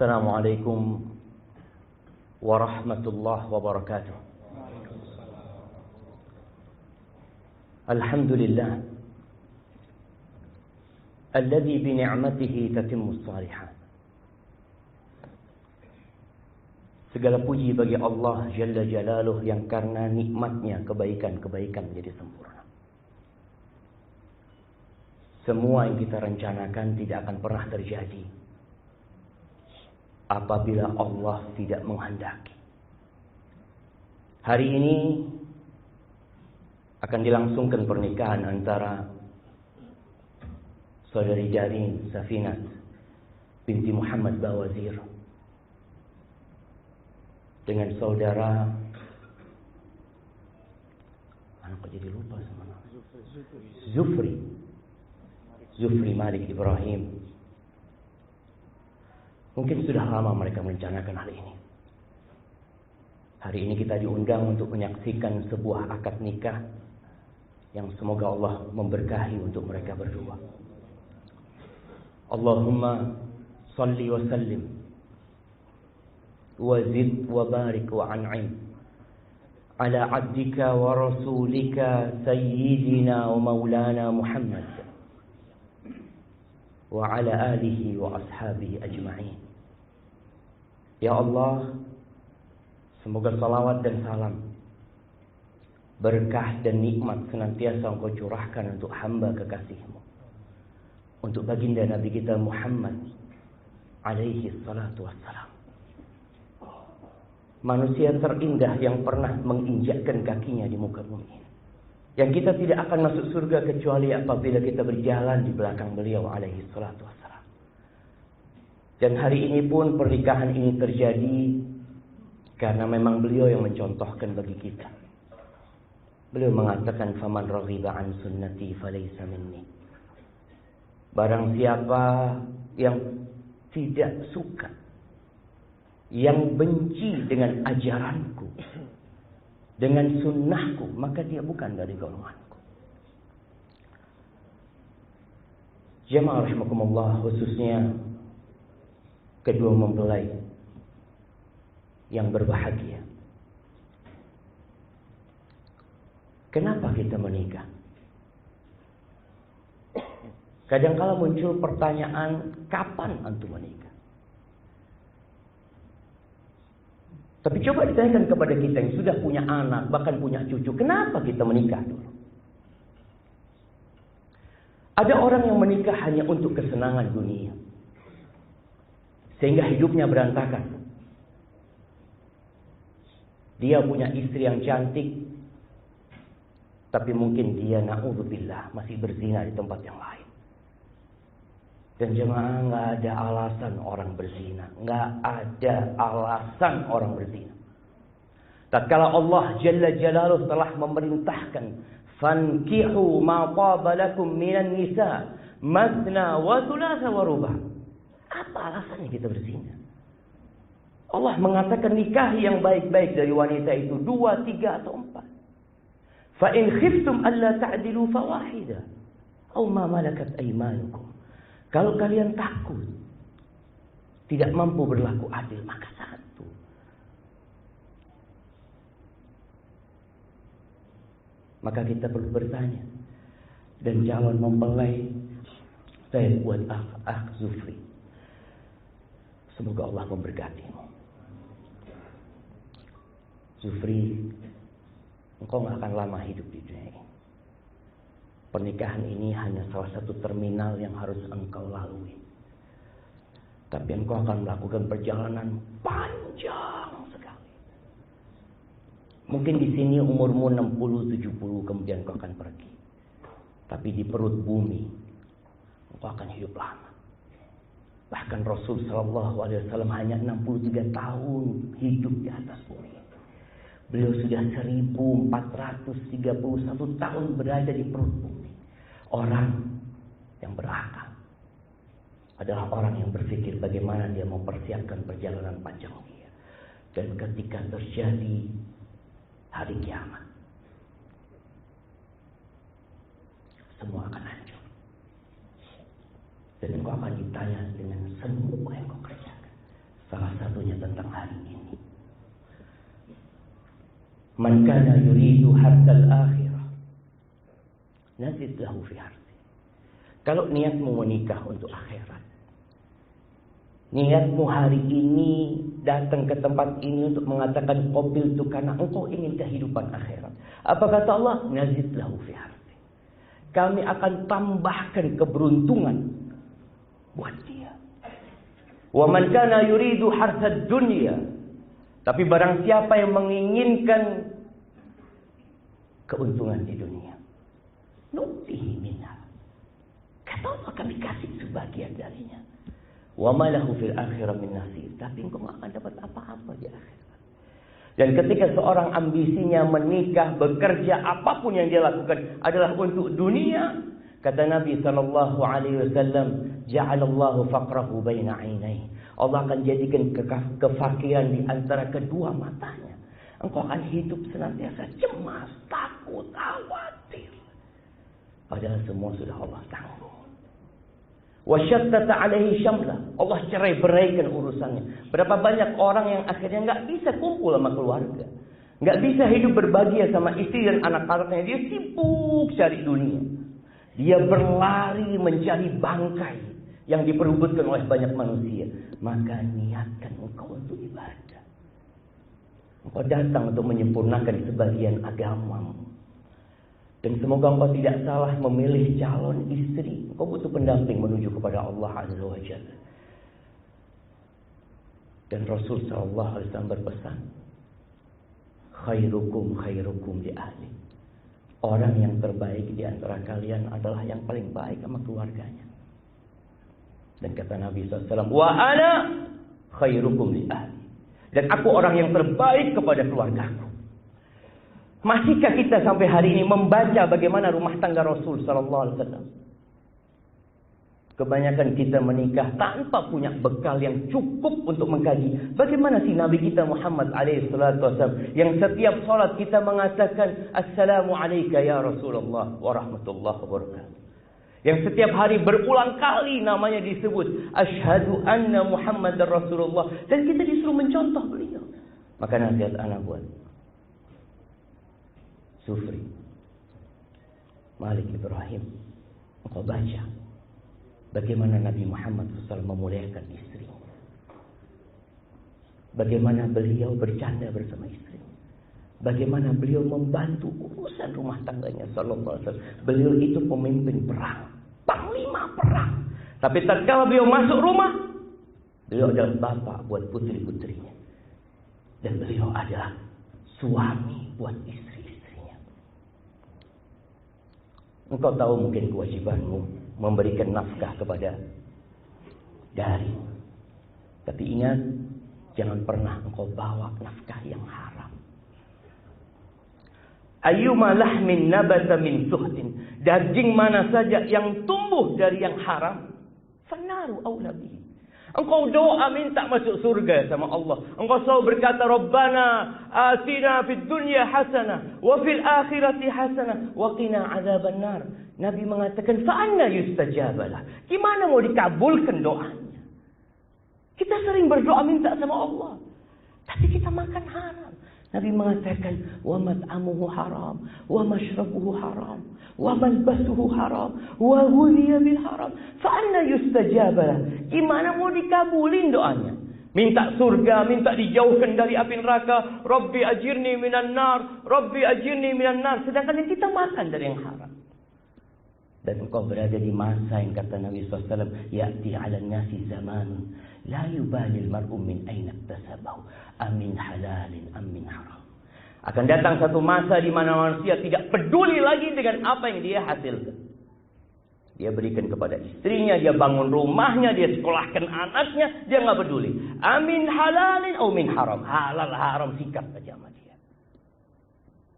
Assalamualaikum warahmatullahi wabarakatuh. Alhamdulillah alladzi bi ni'matihi tatimmus shalihat. Segala puji bagi Allah Jalla Jalaluh yang karena nikmatnya kebaikan-kebaikan menjadi sempurna. Semua yang kita rencanakan tidak akan pernah terjadi apabila Allah tidak menghendaki. Hari ini akan dilangsungkan pernikahan antara saudari Darin Safinat binti Muhammad Bawazir dengan saudara, kok jadi lupa sama nama, Zufri Malik Ibrahim. Mungkin sudah lama mereka merencanakan hal ini. Hari ini kita diundang untuk menyaksikan sebuah akad nikah yang semoga Allah memberkahi untuk mereka berdua. Allahumma salli wa sallim wa zid wa barik wa an'im ala abdika wa rasulika sayyidina wa maulana Muhammad wa ala alihi wa ashabihi ajma'in. Ya Allah, semoga salawat dan salam, berkah dan nikmat senantiasa Engkau curahkan untuk hamba kekasih-Mu, untuk baginda Nabi kita Muhammad alaihi salatu wassalam, manusia terindah yang pernah menginjakkan kakinya di muka bumi ini, yang kita tidak akan masuk surga kecuali apabila kita berjalan di belakang beliau alaihi salatu wassalam. Dan hari ini pun pernikahan ini terjadi karena memang beliau yang mencontohkan bagi kita. Beliau mengatakan, faman raghiba an sunnati falaysa minni. Barang siapa yang tidak suka, yang benci dengan ajaranku, dengan sunnahku, maka dia bukan dari golonganku. Jemaah rahimakumullah, khususnya kedua mempelai yang berbahagia. Kenapa kita menikah? Kadang-kala muncul pertanyaan, kapan antum menikah? Tapi coba ditanyakan kepada kita yang sudah punya anak, bahkan punya cucu, kenapa kita menikah dulu? Ada orang yang menikah hanya untuk kesenangan dunia, sehingga hidupnya berantakan. Dia punya istri yang cantik, tapi mungkin dia na'udzubillah masih berzina di tempat yang lain. Dan jemaah, nggak ada alasan orang berzina, nggak ada alasan orang berzina. Tatkala Allah Jalla Jalaluhu telah memerintahkan, fankihu ma taba lakum minan nisa masna wa thulatha wa ruba'. Apa alasannya kita berzina? Allah mengatakan nikahi yang baik-baik dari wanita itu 2, 3 atau 4. Fa in khiftum alla ta'dilu fawahida aw ma malakat aymanukum. Kalau kalian takut tidak mampu berlaku adil, maka satu. Maka kita perlu bertanya dan calon mempelai, saya buat akh Zufri, semoga Allah memberkatimu. Zufri, engkau gak akan lama hidup di dunia ini. Pernikahan ini hanya salah satu terminal yang harus engkau lalui. Tapi engkau akan melakukan perjalanan panjang sekali. Mungkin di sini umurmu 60, 70, kemudian engkau akan pergi. Tapi di perut bumi, engkau akan hidup lama. Bahkan Rasul SAW hanya 63 tahun hidup di atas bumi. Beliau sudah 1431 tahun berada di perut bumi. Orang yang berakal adalah orang yang berpikir bagaimana dia mempersiapkan perjalanan panjang dia. Dan ketika terjadi hari kiamat, semua akan hancur. Dan engkau akan ditanya dengan semua yang kau kerjakan. hari ini. Man kana yuridu hartal akhirah nazid lahu fi harti. Kalau niatmu menikah untuk akhirat, niatmu hari ini datang ke tempat ini untuk mengatakan qabil itu karena engkau ingin kehidupan akhirat. Apa kata Allah? Nazid lahu fi harti. Kami akan tambahkan keberuntungan buat dia. Wa man kana yuridu hartad dunya. Tapi barang siapa yang menginginkan keuntungan di dunia, nutihi minha. Kata Allah, kami kasih sebagian darinya. Wa ma lahu fil akhirah min nasib. Tapi engkau tidak akan dapat apa-apa di akhirat. Dan ketika seorang ambisinya menikah, bekerja, apapun yang dia lakukan adalah untuk dunia, kata Nabi SAW, ja'alallahu faqrahu baina 'ainaihi. Allah akan jadikan kefakiran di antara kedua matanya. Engkau akan hidup senantiasa cemas, takut, khawatir. Padahal semua sudah Allah tanggung. Wa syattata 'alaihi syamla. Allah cerai-beraikan urusannya. Berapa banyak orang yang akhirnya enggak bisa kumpul sama keluarga. Enggak bisa hidup berbahagia sama istri dan anak-anaknya. Dia sibuk cari dunia. Dia berlari mencari bangkai yang diperebutkan oleh banyak manusia. Maka niatkan engkau untuk ibadah. Engkau datang untuk menyempurnakan sebagian agamamu. Dan semoga engkau tidak salah memilih calon istri. Engkau butuh pendamping menuju kepada Allah Azza wa Jalla. Dan Rasul SAW berpesan, khairukum khairukum li ahli. Orang yang terbaik di antara kalian adalah yang paling baik sama keluarganya. Dan kata Nabi SAW, wa ana khairukum li ahli. Dan aku orang yang terbaik kepada keluargaku. Masihkah kita sampai hari ini membaca bagaimana rumah tangga Rasul SAW? Kebanyakan kita menikah tanpa punya bekal yang cukup untuk mengkaji. Bagaimana si Nabi kita Muhammad SAW yang setiap salat kita mengatakan Assalamu alayka ya Rasulullah wa rahmatullahi wa barakatuh. Yang setiap hari berulang kali namanya disebut Asyhadu anna Muhammadar Rasulullah. Dan kita disuruh mencontoh beliau. Maka nasihat anak buat Sufri, Malik Ibrahim, engkau baca bagaimana Nabi Muhammad SAW memuliakan istri. Bagaimana beliau bercanda bersama istri. Bagaimana beliau membantu urusan rumah tangganya sallallahu alaihi wasallam. Beliau itu pemimpin perang, panglima perang. Tapi tatkala beliau masuk rumah, beliau adalah bapak buat putri-putrinya. Dan beliau adalah suami buat istri-istrinya. Engkau tahu mungkin kewajibanmu memberikan nafkah kepada dari. Tapi ingat, jangan pernah engkau bawa nafkah yang haram. Ayyuma lahmin nabata min suhtin. Daging mana saja yang tumbuh dari yang haram, fannaru aula bihi. Engkau doa minta masuk surga sama Allah. Engkau selalu berkata Rabbana atina fid dunya hasanah wa fil akhirati hasanah wa qina adzaban nar. Nabi mengatakan fa anna yustajabalah. Gimana mau dikabulkan doanya? Kita sering berdoa minta sama Allah, tapi kita makan haram. Nabi mengatakan wa mat'amuhu haram wa mashrabuhu haram wa malbasuhu haram wa ghudhiya bil haram fa anna yustajabalah. Gimana mau dikabulin doanya? Minta surga, minta dijauhkan dari api neraka. Rabbi ajirni minan nar, Rabbi ajirni minan nar. Sedangkan yang kita makan dari yang haram. Dan engkau berada di masa yang kata Nabi SAW, ya'ti 'alan nasi zamanun la yubalil mar'u min aina iktasabahu amin halalin amin haram. Akan datang satu masa di mana manusia tidak peduli lagi dengan apa yang dia hasilkan. Dia berikan kepada istrinya, dia bangun rumahnya, dia sekolahkan anaknya, dia nggak peduli. Amin halalin atau min haram. Halal haram sikap saja sama dia.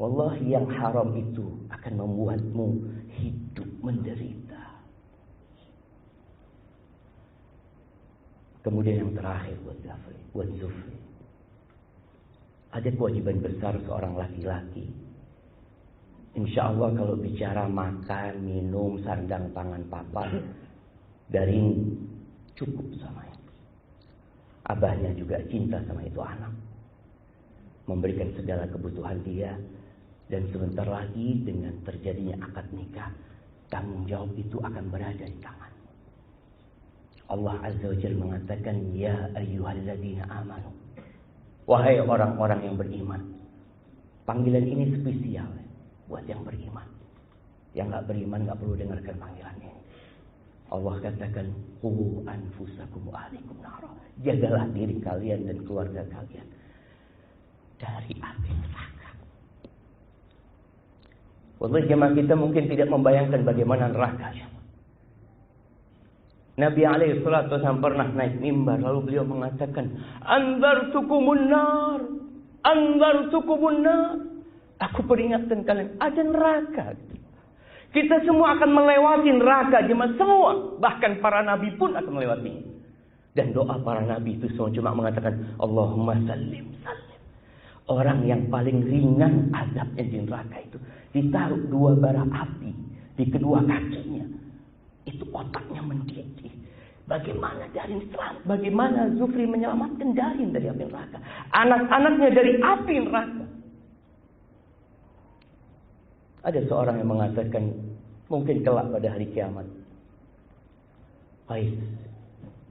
Wallahi yang haram itu akan membuatmu hidup menderita. Kemudian yang terakhir buat Zufri. Ada kewajiban besar seorang laki-laki. Insya Allah kalau bicara makan, minum, sandang, pangan, papan, dari cukup sama itu. Abahnya juga cinta sama itu anak, memberikan segala kebutuhan dia. Dan sebentar lagi dengan terjadinya akad nikah, tanggung jawab itu akan berada di tangan. Allah Azza wa Jalla mengatakan, ya ayyuhalladzina amanu, wahai orang-orang yang beriman. Panggilan ini spesial buat yang beriman. Yang gak beriman gak perlu dengarkan panggilan ini. Allah katakan, qu anfusakum wa ahlikum nara, jagalah diri kalian dan keluarga kalian dari api neraka. Wallahi jemaah, kita mungkin tidak membayangkan bagaimana neraka. Nabi alaihi salatu wasallam pernah naik mimbar, lalu beliau mengatakan, anzartukumun nar, anzartukumun nar. Aku peringatkan kalian, ada neraka. Kita semua akan melewati neraka, jemaah, semua. Bahkan para nabi pun akan melewatinya. Dan doa para nabi itu semua cuma mengatakan, Allahumma sallim, sallim. Orang yang paling ringan azabnya di neraka itu ditaruh 2 bara api di kedua kakinya. Itu otaknya mendidih. Bagaimana Darin selamat? Bagaimana Zufri menyelamatkan Darin dari api neraka? Anak-anaknya dari api neraka. Ada seorang yang mengatakan, mungkin kelak pada hari kiamat, Qais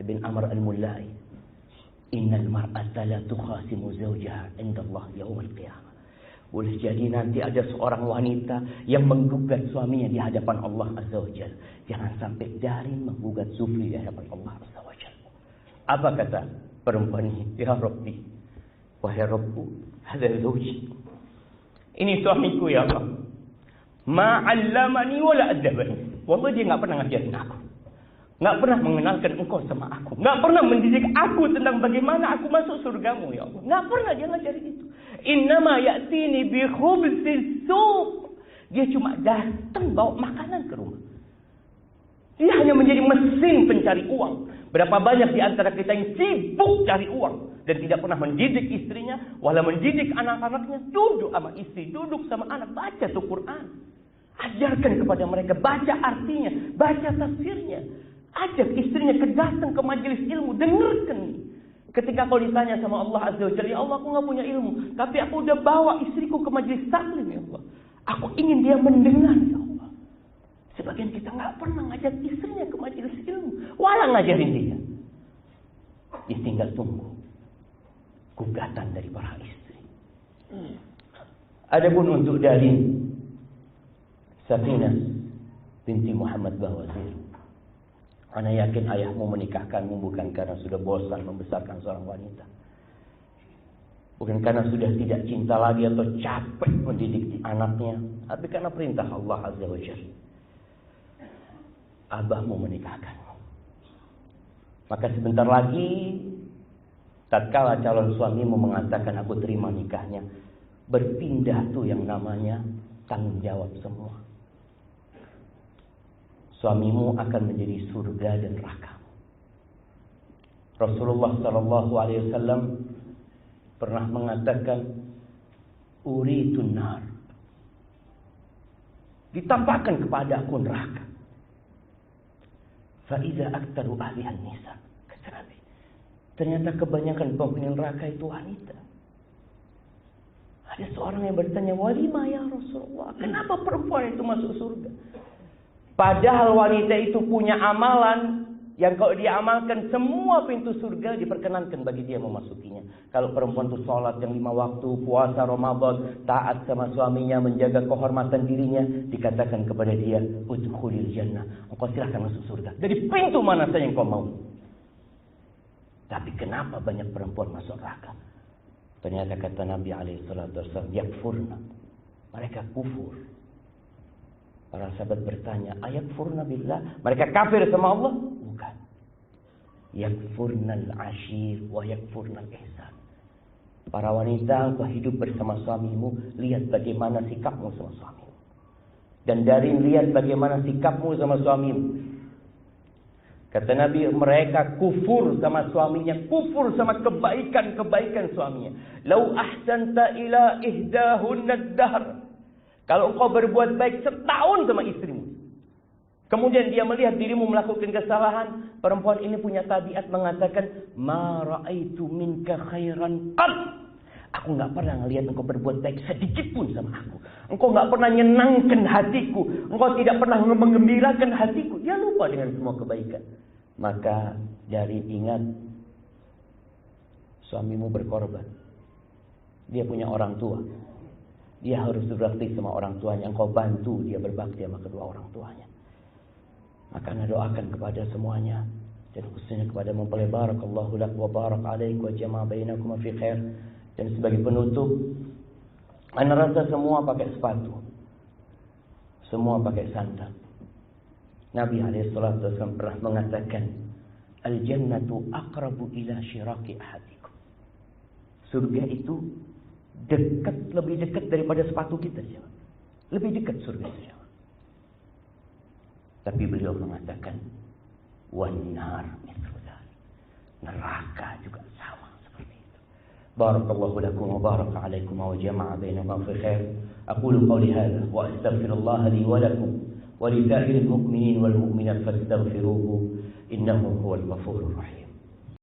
bin Amr al-Mullai, innal mar'ata la tukhasimu zawjaha indallah yaumil qiyamah. Boleh jadi nanti ada seorang wanita yang menggugat suaminya di hadapan Allah Azza wa Jalla. Jangan sampai Darin menggugat Zufri di hadapan Allah Azza wa Jalla. Apa kata perempuan ini? Ya Rabbi, wahai Rabbu, hadza zawji. Ini suamiku ya Allah. Ma'allamani wala adabani. Wallah dia enggak pernah ngajarin aku. Enggak pernah mengenalkan engkau sama aku. Enggak pernah mendidik aku tentang bagaimana aku masuk surgamu ya Allah. Enggak pernah dia ngajarin itu. Innama ya'tini bi khubzis suq. Dia cuma datang bawa makanan ke rumah. Dia hanya menjadi mesin pencari uang. Berapa banyak di antara kita yang sibuk cari uang dan tidak pernah mendidik istrinya, wala mendidik anak-anaknya. Duduk sama istri, duduk sama anak, baca tuh Quran. Ajarkan kepada mereka, baca artinya, baca tafsirnya. Ajak istrinya datang ke majelis ilmu, dengarkan. Ketika kau ditanya sama Allah Azza wa Jalla, ya Allah aku gak punya ilmu, tapi aku udah bawa istriku ke majelis taklim ya Allah. Aku ingin dia mendengar ya Allah. Sebagian kita gak pernah ngajak istrinya ke majelis ilmu, walau ngajarin dia. Dia tinggal tunggu gugatan dari para istri. Adapun untuk Darin Safinah binti Muhammad Bawazir, ana yakin ayahmu menikahkanmu bukan karena sudah bosan membesarkan seorang wanita. Bukan karena sudah tidak cinta lagi atau capek mendidik anaknya, tapi karena perintah Allah Azza wa Jalla. Abahmu menikahkanmu. Maka sebentar lagi, tatkala calon suamimu mengatakan aku terima nikahnya, berpindah tuh yang namanya tanggung jawab semua. Suamimu akan menjadi surga dan neraka. Rasulullah sallallahu alaihi wasallam pernah mengatakan, uritun nar. Ditampakkan kepada aku neraka. Fa iza aktaru ahlihan nisa. Kata Nabi, ternyata kebanyakan penghuni neraka itu wanita. Ada seorang yang bertanya, walima ya Rasulullah, kenapa perempuan itu masuk surga? Padahal wanita itu punya amalan yang kalau dia amalkan semua pintu surga diperkenankan bagi dia memasukinya. Kalau perempuan itu sholat yang 5 waktu, puasa Ramadan, taat sama suaminya, menjaga kehormatan dirinya, dikatakan kepada dia, udkhulil jannah, engkau silahkan masuk surga. Dari pintu mana saja yang kau mau. Tapi kenapa banyak perempuan masuk neraka? Ternyata kata Nabi SAW, yakfurna. Mereka kufur. Para sahabat bertanya, ayakfurna billah? Mereka kafir sama Allah? Bukan. Yakfurnal ashir wa yakfurnal ihsan. Para wanita, engkau hidup bersama suamimu, lihat bagaimana sikapmu sama suamimu. Dan dari lihat bagaimana sikapmu sama suamimu. Kata Nabi, mereka kufur sama suaminya, kufur sama kebaikan-kebaikan suaminya. Lau ahsanta ila ihdahunna dahr. Kalau engkau berbuat baik setahun sama istrimu, Kemudian dia melihat dirimu melakukan kesalahan. Perempuan ini punya tabiat mengatakan, ma ra'aitu minka khairan qat. Aku nggak pernah ngelihat engkau berbuat baik sedikit pun sama aku. Engkau nggak pernah nyenangkan hatiku. Engkau tidak pernah menggembirakan hatiku. Dia lupa dengan semua kebaikan. Maka dari ingat, suamimu berkorban. Dia punya orang tua. Dia harus berbakti sama orang tuanya. Engkau bantu dia berbakti sama kedua orang tuanya. Maka anda doakan kepada semuanya, dan khususnya kepada mempelai, barakallahu lak wa barak alaik wa jama'a bainakum fi khair. Dan sebagai penutup, anda rasa semua pakai sepatu, semua pakai sandal. Nabi SAW pernah mengatakan, al-jannatu aqrabu ila syiraki ahadikum. Surga itu dekat, lebih dekat daripada sepatu kita. Lebih dekat surga itu. Tapi beliau mengatakan, wan-nar mithlu dzalik. Neraka juga sama seperti itu. Barakallahu lakum wa baraka alaikum wa jama'a bainakum fi khair. Aqulu qawli hadha wa astaghfirullah li wa lakum wa li sa'iril mu'minin wal mu'minat fastaghfiruhu innahu huwal ghafurur rahim.